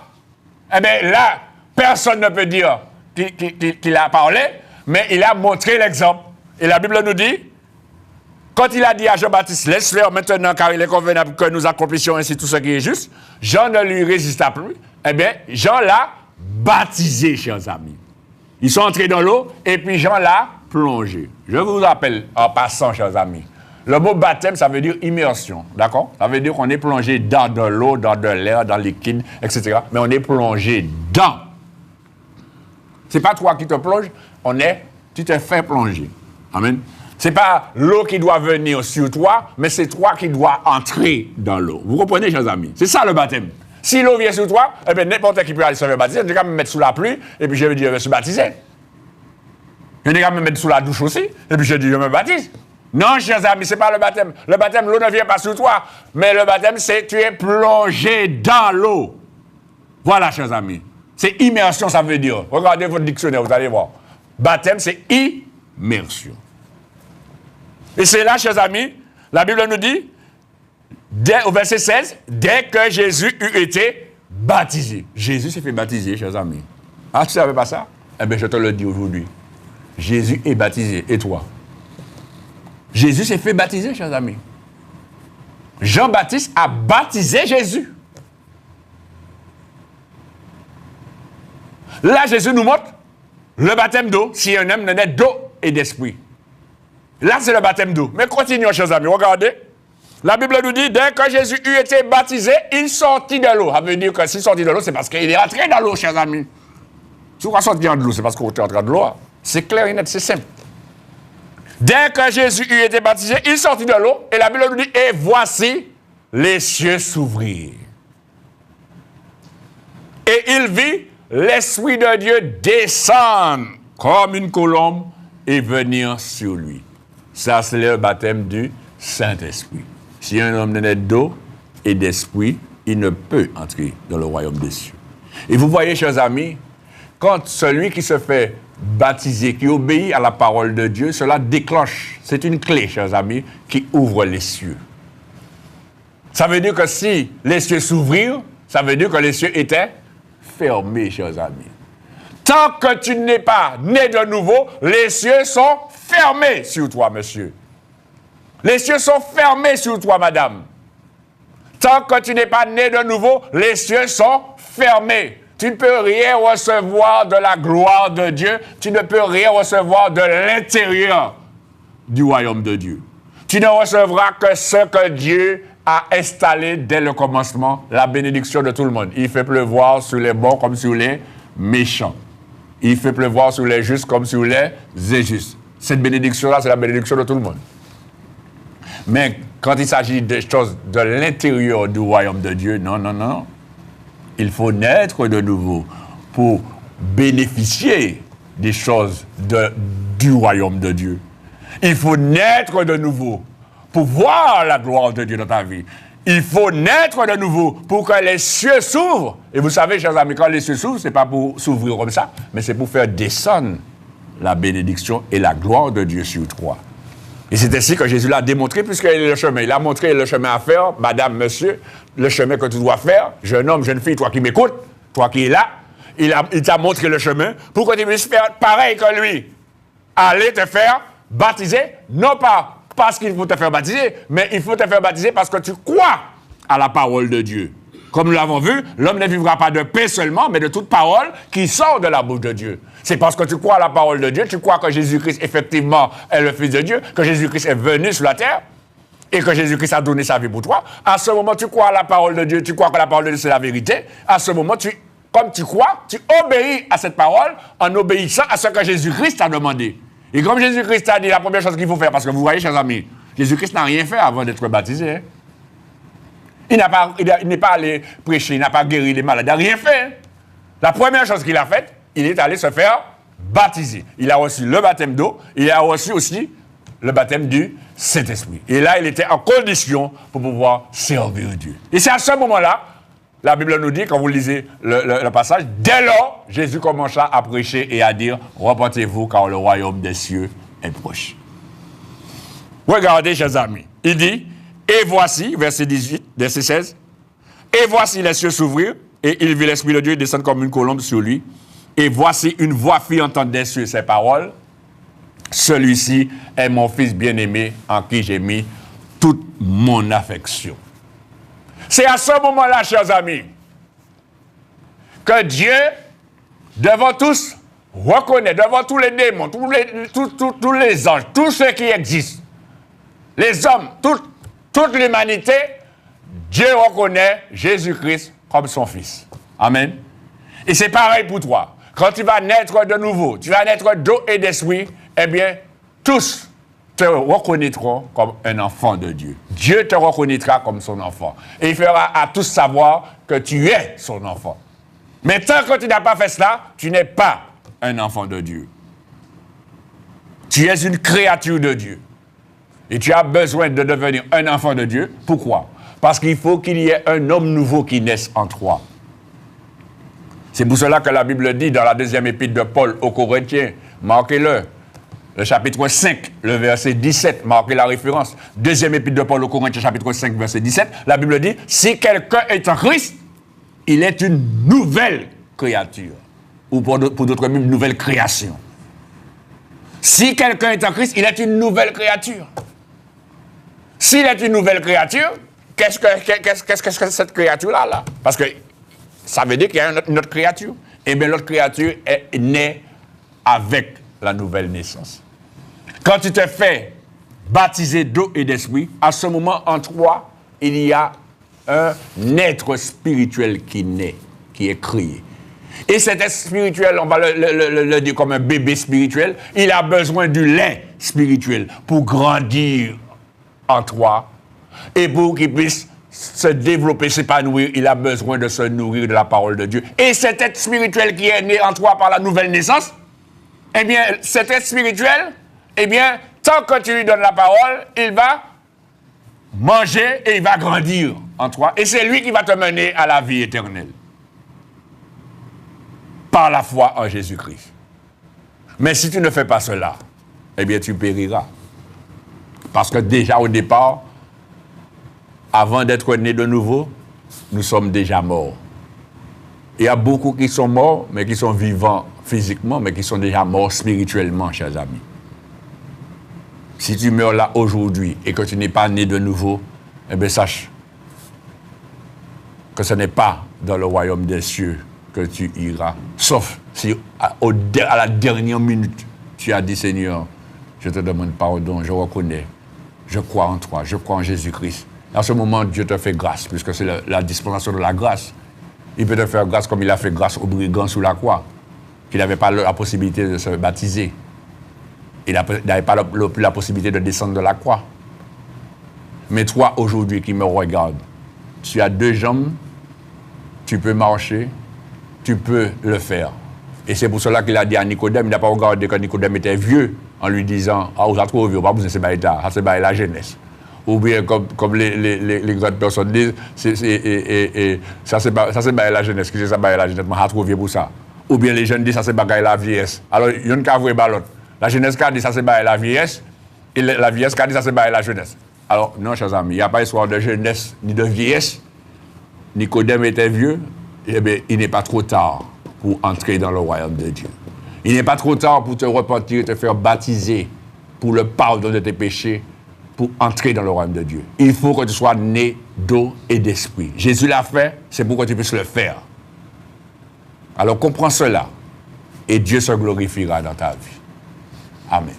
Eh bien là, personne ne peut dire qu'il a parlé, mais il a montré l'exemple. Et la Bible nous dit, quand il a dit à Jean-Baptiste, laisse faire maintenant, car il est convenable que nous accomplissions ainsi tout ce qui est juste, Jean ne lui résista plus. Eh bien, Jean l'a baptisé, chers amis. Ils sont entrés dans l'eau, et puis Jean l'a plongé. Je vous rappelle, en passant, chers amis, le mot baptême, ça veut dire immersion, d'accord? Ça veut dire qu'on est plongé dans de l'eau, dans de l'air, dans le liquide, etc. Mais on est plongé dans. C'est pas toi qui te plonges, tu te fais plonger. Amen. C'est pas l'eau qui doit venir sur toi, mais c'est toi qui dois entrer dans l'eau. Vous comprenez, chers amis? C'est ça le baptême. Si l'eau vient sur toi, eh bien, n'importe qui peut aller se faire baptiser. Je vais quand même me mettre sous la pluie, et puis je vais dire, je vais se baptiser. Je vais quand même me mettre sous la douche aussi, et puis je dis, je me baptise. Non, chers amis, ce n'est pas le baptême. Le baptême, l'eau ne vient pas sur toi, mais le baptême, c'est tu es plongé dans l'eau. Voilà, chers amis. C'est immersion, ça veut dire. Regardez votre dictionnaire, vous allez voir. Baptême, c'est immersion. Et c'est là, chers amis, la Bible nous dit, au verset 16, dès que Jésus eut été baptisé. Jésus s'est fait baptiser, chers amis. Ah, tu ne savais pas ça? Eh bien, je te le dis aujourd'hui. Jésus est baptisé. Et toi? Jésus s'est fait baptiser, chers amis. Jean-Baptiste a baptisé Jésus. Là, Jésus nous montre le baptême d'eau, si un homme naît d'eau et d'esprit. Là, c'est le baptême d'eau. Mais continuons, chers amis, regardez. La Bible nous dit, dès que Jésus eut été baptisé, il sortit de l'eau. Ça veut dire que s'il sortit de l'eau, c'est parce qu'il est entré dans l'eau, chers amis. Si vous sortir de l'eau, c'est parce qu'on est entré dans l'eau. C'est clair et net, c'est simple. Dès que Jésus eut été baptisé, il sortit de l'eau, et la Bible nous dit, et voici, les cieux s'ouvrirent. Et il vit l'Esprit de Dieu descendre comme une colombe et venir sur lui. Ça, c'est le baptême du Saint-Esprit. Si un homme n'est d'eau et d'esprit, il ne peut entrer dans le royaume des cieux. Et vous voyez, chers amis, quand celui qui se fait baptiser, qui obéit à la parole de Dieu, cela déclenche, c'est une clé, chers amis, qui ouvre les cieux. Ça veut dire que si les cieux s'ouvrirent, ça veut dire que les cieux étaient fermés, chers amis. Tant que tu n'es pas né de nouveau, les cieux sont fermés sur toi, monsieur. Les cieux sont fermés sur toi, madame. Tant que tu n'es pas né de nouveau, les cieux sont fermés. Tu ne peux rien recevoir de la gloire de Dieu. Tu ne peux rien recevoir de l'intérieur du royaume de Dieu. Tu ne recevras que ce que Dieu a installé dès le commencement, la bénédiction de tout le monde. Il fait pleuvoir sur les bons comme sur les méchants. Il fait pleuvoir sur les justes comme sur les injustes. Cette bénédiction-là, c'est la bénédiction de tout le monde. Mais quand il s'agit des choses de l'intérieur du royaume de Dieu, non, non, non. Il faut naître de nouveau pour bénéficier des choses du royaume de Dieu. Il faut naître de nouveau pour voir la gloire de Dieu dans ta vie. Il faut naître de nouveau pour que les cieux s'ouvrent. Et vous savez, chers amis, quand les cieux s'ouvrent, ce n'est pas pour s'ouvrir comme ça, mais c'est pour faire descendre la bénédiction et la gloire de Dieu sur toi. Et c'est ainsi que Jésus l'a démontré, puisqu'il est le chemin. Il a montré le chemin à faire, madame, monsieur, le chemin que tu dois faire, jeune homme, jeune fille, toi qui m'écoutes, toi qui es là, il t'a montré le chemin pour que tu puisses faire pareil que lui. Aller te faire baptiser, non pas parce qu'il faut te faire baptiser, mais il faut te faire baptiser parce que tu crois à la parole de Dieu. Comme nous l'avons vu, l'homme ne vivra pas de paix seulement, mais de toute parole qui sort de la bouche de Dieu. C'est parce que tu crois à la parole de Dieu, tu crois que Jésus-Christ, effectivement, est le Fils de Dieu, que Jésus-Christ est venu sur la terre, et que Jésus-Christ a donné sa vie pour toi. À ce moment, tu crois à la parole de Dieu, tu crois que la parole de Dieu, c'est la vérité. À ce moment, comme tu crois, tu obéis à cette parole en obéissant à ce que Jésus-Christ t'a demandé. Et comme Jésus-Christ a dit la première chose qu'il faut faire, parce que vous voyez, chers amis, Jésus-Christ n'a rien fait avant d'être baptisé. Hein? Il n'est pas allé prêcher, il n'a pas guéri les malades, il n'a rien fait. La première chose qu'il a faite, il est allé se faire baptiser. Il a reçu le baptême d'eau, il a reçu aussi le baptême du Saint-Esprit. Et là, il était en condition pour pouvoir servir Dieu. Et c'est à ce moment-là, la Bible nous dit, quand vous lisez le passage, dès lors, Jésus commença à prêcher et à dire, repentez-vous car le royaume des cieux est proche. Regardez, chers amis, il dit, et voici, verset 18, verset 16, et voici les cieux s'ouvrir, et il vit l'Esprit de Dieu descendre comme une colombe sur lui, et voici une voix fit entendre des cieux ces paroles, celui-ci est mon Fils bien-aimé en qui j'ai mis toute mon affection. C'est à ce moment-là, chers amis, que Dieu, devant tous, reconnaît, devant tous les démons, tous les anges, tous ceux qui existent, les hommes, toute l'humanité, Dieu reconnaît Jésus-Christ comme son Fils. Amen. Et c'est pareil pour toi. Quand tu vas naître de nouveau, tu vas naître d'eau et d'esprit, eh bien, tous te reconnaîtront comme un enfant de Dieu. Dieu te reconnaîtra comme son enfant. Et il fera à tous savoir que tu es son enfant. Mais tant que tu n'as pas fait cela, tu n'es pas un enfant de Dieu. Tu es une créature de Dieu. Et tu as besoin de devenir un enfant de Dieu. Pourquoi? Parce qu'il faut qu'il y ait un homme nouveau qui naisse en toi. C'est pour cela que la Bible dit dans la deuxième épître de Paul aux Corinthiens, marquez-le, le chapitre 5, le verset 17, marquez la référence. Deuxième épître de Paul aux Corinthiens, chapitre 5, verset 17, la Bible dit, si quelqu'un est en Christ, il est une nouvelle créature. Ou pour d'autres même, une nouvelle création. Si quelqu'un est en Christ, il est une nouvelle créature. S'il est une nouvelle créature, qu'est-ce que cette créature-là, là? Parce que ça veut dire qu'il y a une autre créature. Eh bien, l'autre créature est née avec la nouvelle naissance. Quand tu te fais baptiser d'eau et d'esprit, à ce moment, en toi, il y a un être spirituel qui naît, qui est créé. Et cet être spirituel, on va le dire comme un bébé spirituel, il a besoin du lait spirituel pour grandir en toi et pour qu'il puisse se développer, s'épanouir, il a besoin de se nourrir de la parole de Dieu. Et cet être spirituel qui est né en toi par la nouvelle naissance, eh bien, cet être spirituel, eh bien, tant que tu lui donnes la parole, il va manger et il va grandir en toi. Et c'est lui qui va te mener à la vie éternelle. Par la foi en Jésus-Christ. Mais si tu ne fais pas cela, eh bien, tu périras. Parce que déjà au départ, avant d'être nés de nouveau, nous sommes déjà morts. Il y a beaucoup qui sont morts, mais qui sont vivants physiquement, mais qui sont déjà morts spirituellement, chers amis. Si tu meurs là aujourd'hui et que tu n'es pas né de nouveau, eh bien, sache que ce n'est pas dans le royaume des cieux que tu iras. Sauf si à la dernière minute, tu as dit, Seigneur, je te demande pardon, je reconnais, je crois en toi, je crois en Jésus-Christ. À ce moment, Dieu te fait grâce, puisque c'est la dispensation de la grâce. Il peut te faire grâce comme il a fait grâce au brigand sous la croix, qui n'avait pas la possibilité de se baptiser. Il n'avait pas la possibilité de descendre de la croix. Mais toi, aujourd'hui, qui me regarde, tu as 2 jambes, tu peux marcher, tu peux le faire. Et c'est pour cela qu'il a dit à Nicodème, il n'a pas regardé que Nicodème était vieux, en lui disant, ah, vous êtes trop vieux, pas besoin de se battre, ça c'est la jeunesse. Ou bien, comme les grandes personnes disent, ça c'est la jeunesse, qui c'est ça, la jeunesse, mais trop vieux pour ça. Ou bien les jeunes disent, ça c'est la vieillesse. Alors, il y a une cas vrai l'autre. La jeunesse qui dit, ça c'est la vieillesse, et la vieillesse qui dit, ça c'est la jeunesse. Alors, non, chers amis, il n'y a pas histoire de jeunesse ni de vieillesse. Nicodème était vieux, eh bien, il n'est pas trop tard pour entrer dans le royaume de Dieu. Il n'est pas trop tard pour te repentir et te faire baptiser pour le pardon de tes péchés, pour entrer dans le royaume de Dieu. Il faut que tu sois né d'eau et d'esprit. Jésus l'a fait, c'est pour que tu puisses le faire. Alors comprends cela et Dieu se glorifiera dans ta vie. Amen.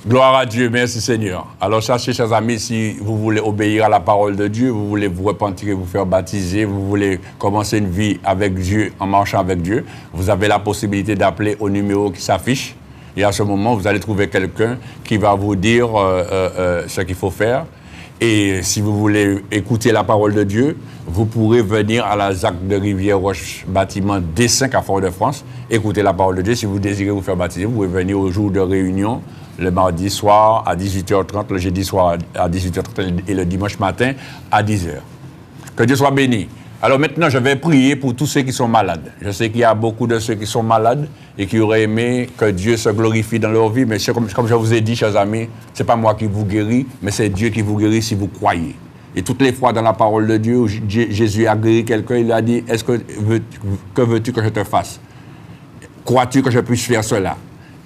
Gloire à Dieu, merci Seigneur. Alors sachez, chers amis, si vous voulez obéir à la parole de Dieu, vous voulez vous repentir et vous faire baptiser, vous voulez commencer une vie avec Dieu, en marchant avec Dieu, vous avez la possibilité d'appeler au numéro qui s'affiche. Et à ce moment, vous allez trouver quelqu'un qui va vous dire ce qu'il faut faire. Et si vous voulez écouter la parole de Dieu, vous pourrez venir à la ZAC de Rivière-Roche, bâtiment D5 à Fort-de-France, écouter la parole de Dieu. Si vous désirez vous faire baptiser, vous pouvez venir au jour de réunion, le mardi soir à 18h30, le jeudi soir à 18h30 et le dimanche matin à 10h. Que Dieu soit béni. Alors maintenant, je vais prier pour tous ceux qui sont malades. Je sais qu'il y a beaucoup de ceux qui sont malades et qui auraient aimé que Dieu se glorifie dans leur vie, mais comme je vous ai dit, chers amis, ce n'est pas moi qui vous guéris, mais c'est Dieu qui vous guérit si vous croyez. Et toutes les fois dans la parole de Dieu, où Jésus a guéri quelqu'un, il a dit, que veux-tu que je te fasse? Crois-tu que je puisse faire cela?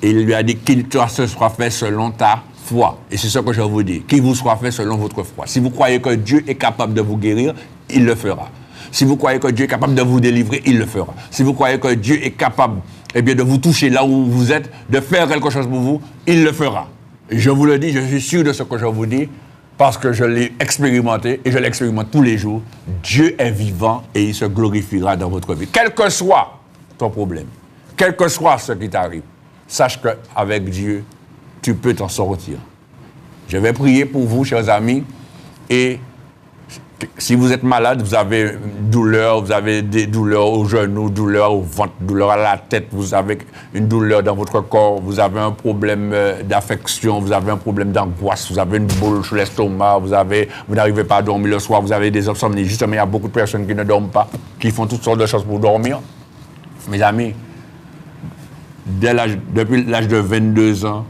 Et il lui a dit qu'il se soit fait selon ta foi. Et c'est ce que je vous dis, qu'il vous soit fait selon votre foi. Si vous croyez que Dieu est capable de vous guérir, il le fera. Si vous croyez que Dieu est capable de vous délivrer, il le fera. Si vous croyez que Dieu est capable de vous toucher là où vous êtes, de faire quelque chose pour vous, il le fera. Et je vous le dis, je suis sûr de ce que je vous dis, parce que je l'ai expérimenté et je l'expérimente tous les jours. Dieu est vivant et il se glorifiera dans votre vie. Quel que soit ton problème, quel que soit ce qui t'arrive, sache qu'avec Dieu, tu peux t'en sortir. Je vais prier pour vous, chers amis, et si vous êtes malade, vous avez une douleur, vous avez des douleurs aux genoux, douleurs au ventre, douleurs à la tête, vous avez une douleur dans votre corps, vous avez un problème d'affection, vous avez un problème d'angoisse, vous avez une boule sur l'estomac, vous n'arrivez pas à dormir le soir, vous avez des insomnies. Justement, il y a beaucoup de personnes qui ne dorment pas, qui font toutes sortes de choses pour dormir. Mes amis, depuis l'âge de 22 ans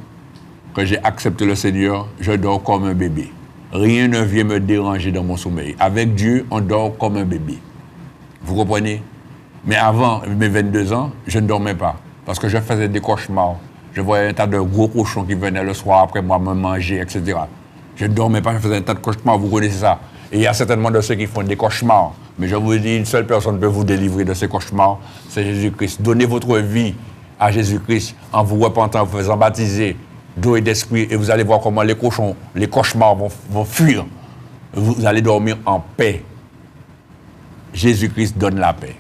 que j'ai accepté le Seigneur, je dors comme un bébé. Rien ne vient me déranger dans mon sommeil. Avec Dieu, on dort comme un bébé. Vous comprenez? Mais avant mes 22 ans, je ne dormais pas. Parce que je faisais des cauchemars. Je voyais un tas de gros cochons qui venaient le soir après moi me manger, etc. Je ne dormais pas, je faisais un tas de cauchemars. Vous connaissez ça? Et il y a certainement de ceux qui font des cauchemars. Mais je vous dis, une seule personne peut vous délivrer de ces cauchemars, c'est Jésus-Christ. Donnez votre vie à Jésus-Christ en vous repentant, en vous faisant baptiser d'eau et d'esprit, et vous allez voir comment les cauchemars vont fuir. Vous allez dormir en paix. Jésus-Christ donne la paix.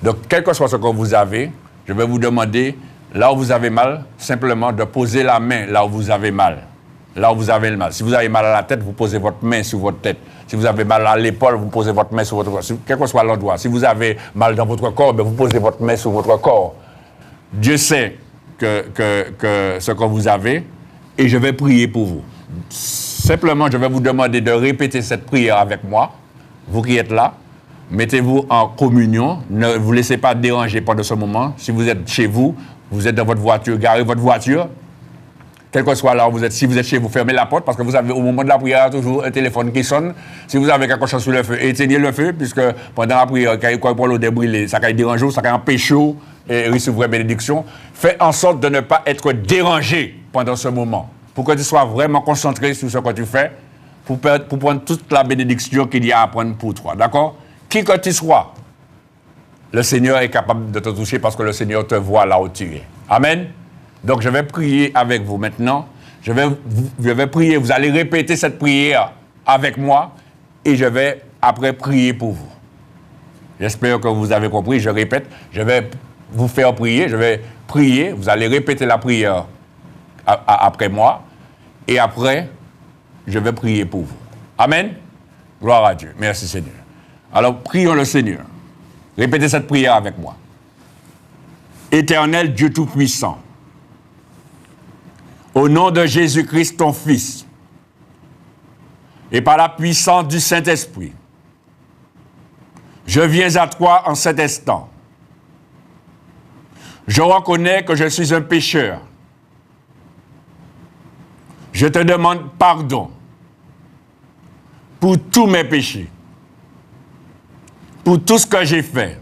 Donc, quel que soit ce que vous avez, je vais vous demander, là où vous avez mal, simplement de poser la main là où vous avez mal. Là où vous avez le mal. Si vous avez mal à la tête, vous posez votre main sur votre tête. Si vous avez mal à l'épaule, vous posez votre main sur votre corps. Quel que soit l'endroit. Si vous avez mal dans votre corps, vous posez votre main sur votre corps. Dieu sait que ce que vous avez, et je vais prier pour vous. Simplement, je vais vous demander de répéter cette prière avec moi. Vous qui êtes là, mettez-vous en communion. Ne vous laissez pas déranger pendant ce moment. Si vous êtes chez vous, vous êtes dans votre voiture, garez votre voiture. Quel que soit là où vous êtes, si vous êtes chez vous, fermez la porte, parce que vous avez au moment de la prière toujours un téléphone qui sonne. Si vous avez quelque chose sur le feu, éteignez le feu, puisque pendant la prière, quand il l'eau débrûlée, ça peut déranger, ça peut empêcher et recevoir bénédiction. Fais en sorte de ne pas être dérangé pendant ce moment, pour que tu sois vraiment concentré sur ce que tu fais, pour prendre toute la bénédiction qu'il y a à prendre pour toi. D'accord? Qui que tu sois, le Seigneur est capable de te toucher parce que le Seigneur te voit là où tu es. Amen. Donc, je vais prier avec vous maintenant. Je vais prier. Vous allez répéter cette prière avec moi et je vais après prier pour vous. J'espère que vous avez compris. Je répète, je vais vous faire prier. Je vais prier. Vous allez répéter la prière après moi. Et après, je vais prier pour vous. Amen. Gloire à Dieu. Merci Seigneur. Alors, prions le Seigneur. Répétez cette prière avec moi. Éternel Dieu Tout-Puissant, au nom de Jésus-Christ, ton Fils, et par la puissance du Saint-Esprit, je viens à toi en cet instant. Je reconnais que je suis un pécheur. Je te demande pardon pour tous mes péchés, pour tout ce que j'ai fait,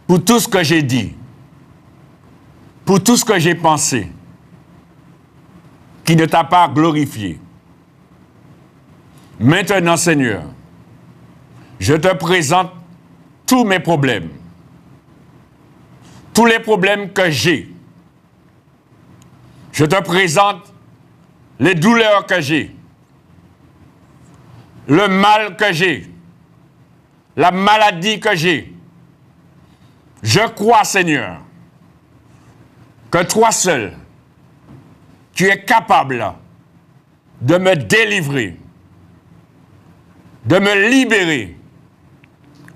pour tout ce que j'ai dit, pour tout ce que j'ai pensé, qui ne t'a pas glorifié. Maintenant, Seigneur, je te présente tous mes problèmes, tous les problèmes que j'ai. Je te présente les douleurs que j'ai, le mal que j'ai, la maladie que j'ai. Je crois, Seigneur, que toi seul, tu es capable de me délivrer, de me libérer,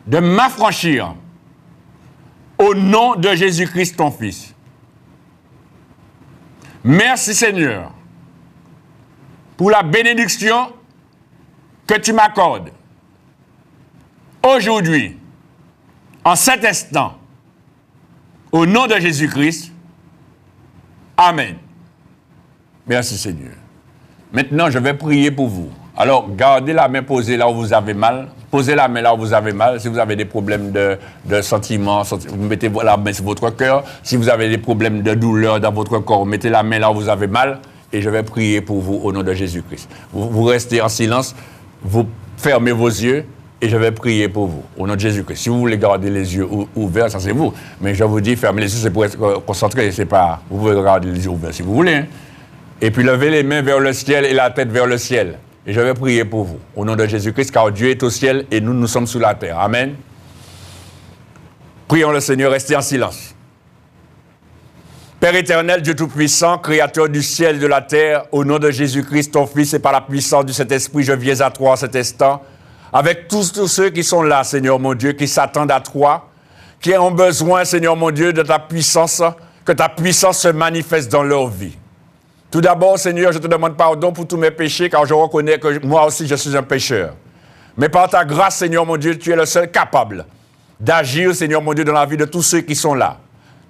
de m'affranchir au nom de Jésus-Christ, ton Fils. Merci, Seigneur, pour la bénédiction que tu m'accordes aujourd'hui, en cet instant, au nom de Jésus-Christ. Amen. Merci Seigneur. Maintenant, je vais prier pour vous. Alors, gardez la main posée là où vous avez mal. Posez la main là où vous avez mal. Si vous avez des problèmes de sentiments, vous mettez la main sur votre cœur. Si vous avez des problèmes de douleur dans votre corps, mettez la main là où vous avez mal. Et je vais prier pour vous au nom de Jésus-Christ. Vous restez en silence, vous fermez vos yeux et je vais prier pour vous au nom de Jésus-Christ. Si vous voulez garder les yeux ouverts, ça c'est vous. Mais je vous dis, fermez les yeux, c'est pour être concentré. C'est pas, vous pouvez garder les yeux ouverts si vous voulez. Hein. Et puis levez les mains vers le ciel et la tête vers le ciel. Et je vais prier pour vous au nom de Jésus-Christ, car Dieu est au ciel et nous sommes sous la terre. Amen. Prions le Seigneur, restez en silence. Père éternel, Dieu Tout-Puissant, Créateur du ciel et de la terre, au nom de Jésus-Christ, ton Fils, et par la puissance du Saint-Esprit, je viens à toi en cet instant, avec tous ceux qui sont là, Seigneur mon Dieu, qui s'attendent à toi, qui ont besoin, Seigneur mon Dieu, de ta puissance, que ta puissance se manifeste dans leur vie. Tout d'abord, Seigneur, je te demande pardon pour tous mes péchés, car je reconnais que moi aussi, je suis un pécheur. Mais par ta grâce, Seigneur mon Dieu, tu es le seul capable d'agir, Seigneur mon Dieu, dans la vie de tous ceux qui sont là.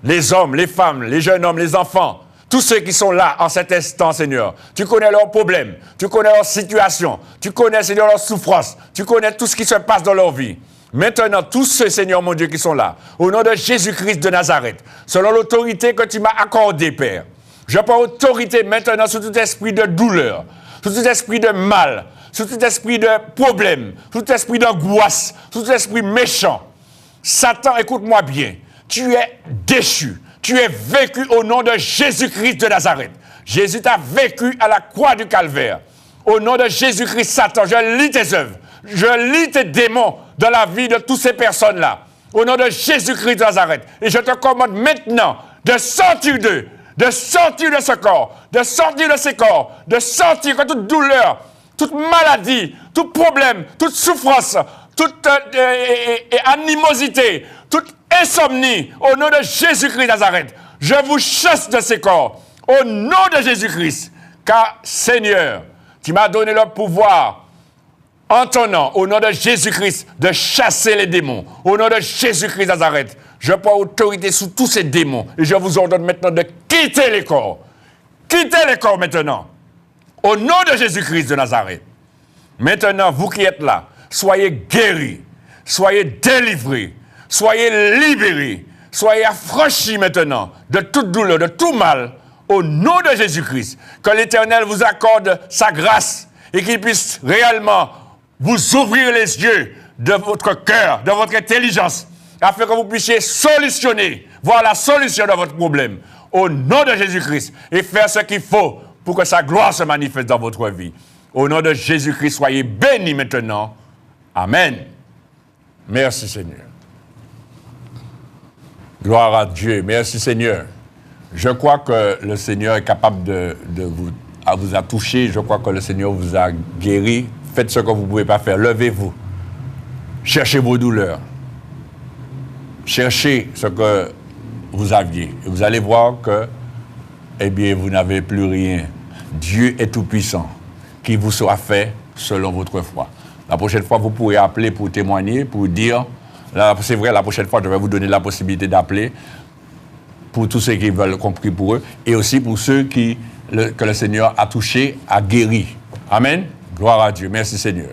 Les hommes, les femmes, les jeunes hommes, les enfants, tous ceux qui sont là en cet instant, Seigneur. Tu connais leurs problèmes, tu connais leur situation, tu connais, Seigneur, leurs souffrances, tu connais tout ce qui se passe dans leur vie. Maintenant, tous ceux, Seigneur mon Dieu, qui sont là, au nom de Jésus-Christ de Nazareth, selon l'autorité que tu m'as accordée, Père, je prends autorité maintenant sur tout esprit de douleur, sur tout esprit de mal, sur tout esprit de problème, sur tout esprit d'angoisse, sur tout esprit méchant. Satan, écoute-moi bien. Tu es déchu, tu es vaincu au nom de Jésus-Christ de Nazareth. Jésus t'a vaincu à la croix du Calvaire. Au nom de Jésus-Christ, Satan, je lis tes œuvres, je lis tes démons dans la vie de toutes ces personnes-là. Au nom de Jésus-Christ de Nazareth. Et je te commande maintenant de sortir d'eux, de sortir de ce corps, de sortir de ces corps, de sortir que toute douleur, toute maladie, tout problème, toute souffrance, toute animosité, toute insomnie, au nom de Jésus-Christ de Nazareth, je vous chasse de ces corps, au nom de Jésus-Christ, car Seigneur, tu m'as donné le pouvoir, en ton nom, au nom de Jésus-Christ, de chasser les démons, au nom de Jésus-Christ de Nazareth, je prends autorité sur tous ces démons, et je vous ordonne maintenant de quitter les corps maintenant, au nom de Jésus-Christ de Nazareth. Maintenant, vous qui êtes là, soyez guéris, soyez délivrés, soyez libérés, soyez affranchis maintenant de toute douleur, de tout mal, au nom de Jésus-Christ. Que l'Éternel vous accorde sa grâce et qu'il puisse réellement vous ouvrir les yeux de votre cœur, de votre intelligence, afin que vous puissiez solutionner, voir la solution de votre problème. au nom de Jésus-Christ et faire ce qu'il faut pour que sa gloire se manifeste dans votre vie. Au nom de Jésus-Christ, soyez bénis maintenant. Amen. Merci Seigneur. Gloire à Dieu. Merci Seigneur. Je crois que le Seigneur est capable de vous a touché. Je crois que le Seigneur vous a guéri. Faites ce que vous ne pouvez pas faire. Levez-vous. Cherchez vos douleurs. Cherchez ce que vous aviez. Et vous allez voir que, eh bien, vous n'avez plus rien. Dieu est tout-puissant. Qu'il vous soit fait selon votre foi. La prochaine fois, vous pourrez appeler pour témoigner, pour dire... C'est vrai, la prochaine fois, je vais vous donner la possibilité d'appeler pour tous ceux qui veulent compris pour eux et aussi pour ceux que le Seigneur a touché, a guéri. Amen. Gloire à Dieu. Merci Seigneur.